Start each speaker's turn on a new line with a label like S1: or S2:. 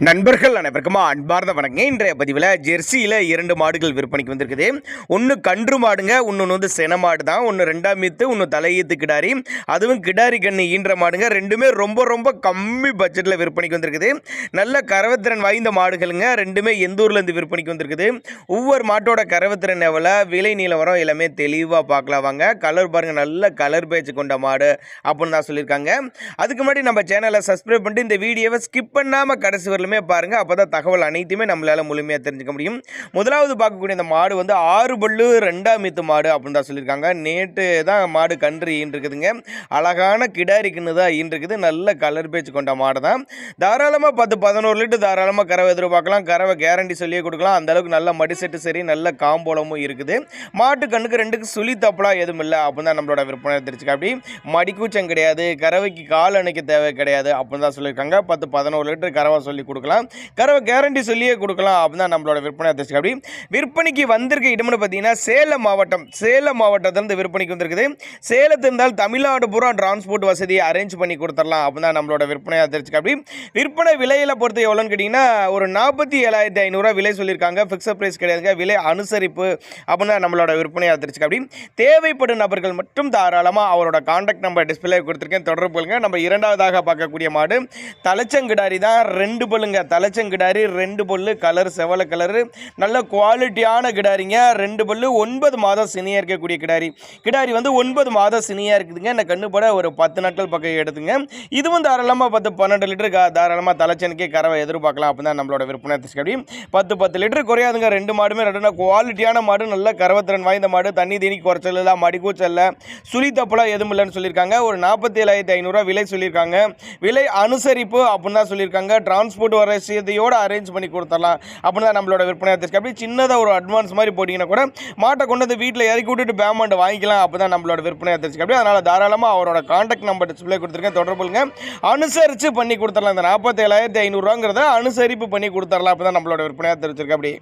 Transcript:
S1: நண்பர்கள் அனைவருக்கும் அன்பார்ந்த வணக்கங்க. இன்றைய பதிவில் ஜெர்சியில் 2 மாடுகள் விற்பனைக்கு வந்திருக்குது. ஒன்று கன்று மாடுங்க, இன்னொன்று வந்து சென மாடு தான். ஒன்று 2ஆம் ஈத்து, ஒன்று தலையீத்து கிடாரி. அதுவும் கிடாரி கண்ணு ஈன்ற மாடுங்க. ரெண்டுமே ரொம்ப கம்மி பட்ஜெட்டில் விற்பனைக்கு வந்திருக்குது. நல்ல கறவைத்திறன் வாய்ந்த மாடுகளுங்க. ரெண்டுமே எந்த ஊர்லேருந்து விற்பனைக்கு வந்திருக்குது. ஒவ்வொரு மாட்டோட கறவைத்திறன் எவ்வளோ, விலை நிலவரம் எல்லாமே தெளிவாக பார்க்கலாம் வாங்க. கலர் பாருங்கள், நல்ல கலர் பேச்சு கொண்ட மாடு அப்படின்னு தான் சொல்லியிருக்காங்க. அதுக்கு முன்னாடி நம்ம சேனலை சப்ஸ்கிரைப் பண்ணிட்டு இந்த வீடியோவை ஸ்கிப் பண்ணாமல் கடைசி வரலுமே பாருங்க. அப்பதான் தகவல் அனைத்துமே நம்மளால முழுமையாக தெரிஞ்சுக்க முடியும். முதலாவது பார்க்கக்கூடிய இந்த மாடு வந்து 6 பல்லு 2ஆம் ஈத்து மாடு அப்படின்னு தான் சொல்லியிருக்காங்க. நேற்று தான் மாடு கன்று ஈன்றுக்குதுங்க. அழகான கிடாரி கன்று தான் ஈன்றுக்குது. நல்ல கலர் பேச்சு கொண்ட மாடு தான். தாராளமாக 10-11 லிட்டர் தாராளமாக கறவை எதிர்பார்க்கலாம். கறவை கேரண்டி சொல்லியே கொடுக்கலாம். அந்த அளவுக்கு நல்ல மடி செட்டு சரி, நல்ல காம்போலமும் இருக்குது. மாட்டு கண்ணுக்கு 2க்கு சுழி தப்பலா எதுவும் இல்லை அப்படின்னு தான் நம்மளோட விற்பனை தெரிஞ்சுக்க. அப்படி மடிக்கூச்சம் கிடையாது, கறவைக்கு கால் அணைக்க தேவை கிடையாது அப்படின்னு தான் சொல்லியிருக்காங்க. 10-11 லிட்டர் கறவை சொல்லி கொடுக்கலாம். கறவை கேரண்டி சொல்லியே கொடுக்கலாம் அப்படின்னு தான் நம்மளோட விற்பனை தெரிஞ்சுக்க. அப்படி விற்பனைக்கு வந்திருக்க இடம்னு பார்த்தீங்கன்னா சேலம் மாவட்டத்திலிருந்து விற்பனைக்கு வந்திருக்குது. சேலத்தில் இருந்தால் தமிழ்நாடு பூரா டிரான்ஸ்போர்ட் வசதியை அரேஞ்ச் பண்ணி கொடுத்துடலாம் அப்படின்னு தான் நம்மளோட விற்பனையாக தெரிஞ்சுக்க. அப்படி விற்பனை விலையில் பொறுத்து எவ்வளோன்னு கேட்டிங்கன்னா ஒரு 47,500 விலை சொல்லியிருக்காங்க. ஃபிக்ஸட் ப்ரைஸ் கிடையாதுங்க, விலை அனுசரிப்பு அப்படின்னு தான் நம்மளோட விற்பனையாக தெரிஞ்சுக்க. அப்படி தேவைப்படும் நபர்கள் மட்டும் தாராளமாக அவரோட கான்டாக்ட் நம்பர் டிஸ்பிளே கொடுத்துருக்கேன், தொடர்பு கொள்ளுங்க. நம்ம இரண்டாவதாக பார்க்கக்கூடிய மாடு தலைச்சங்கிடாரி தான். 2 பல்லுங்க, தலைச்சங்கிடாரி 2 பல்லு, கலர் செவல கலரு, நல்ல குவாலிட்டியான கிடாரிங்க. 2 பல்லு 9 மாதம் சினியாக இருக்கக்கூடிய கிடாரி வந்து 9 மாதம் சினியாக இருக்குதுங்க. இந்த கண்ணுப்பட ஒரு 10 நாட்கள் பக்கம் எடுத்துங்க. இதுவும் தாராளமாக 10-12 லிட்டர் தாராளமாக தலைச்சனுக்கே கறவை எதிர்பார்க்கலாம் அப்படின்னு தான் நம்மளோட விற்பனை தெரிஞ்சுக்க. 10 லிட்டர் குறையாதுங்க. 2 மாடுமே குவாலிட்டியான மாடு, நல்ல கறவைத்திறன் வாய்ந்த மாடு. தண்ணி தீனி குறைச்சல் இல்லை, மடிக்கூச்சல் இல்லை, சுழி தப்பலாம் எதுவும் இல்லைன்னு சொல்லியிருக்காங்க. ஒரு 47,500 விலை சொல்லியிருக்காங்க. விலை அனுசரிப்பு அப்படின்னு தான் சொல்லியிருக்காங்க. டிரான்ஸ்போர்ட் வசதியோடு அரேஞ்ச் பண்ணி கொடுத்துடலாம் அப்படின்னு தான் நம்மளோட விற்பனை தெரிஞ்சுக்க. அப்படி சின்னதாக ஒரு அட்வான்ஸ் மாதிரி போட்டிங்கன்னா கூட மாட்டை கொண்டு வந்து வீட்டில் இறக்கி விட்டுட்டு பேமெண்ட் வாங்கிக்கலாம் அப்போ தான் நம்மளோட விற்பனை தெரிஞ்சுக்க. அப்படி அதனால் தாராளமாக அவரோட கான்டாக்ட் நம்பர் டிஸ்பிளே கொடுத்துருக்கேன், தொடர்புங்க. அனுசரித்து பண்ணி கொடுத்துடலாம். இந்த 47,500 அனுசரிப்பு பண்ணி கொடுத்துடலாம் அப்போ தான் நம்மளோட விற்பனையாக தெரிஞ்சிருக்கு. அப்படி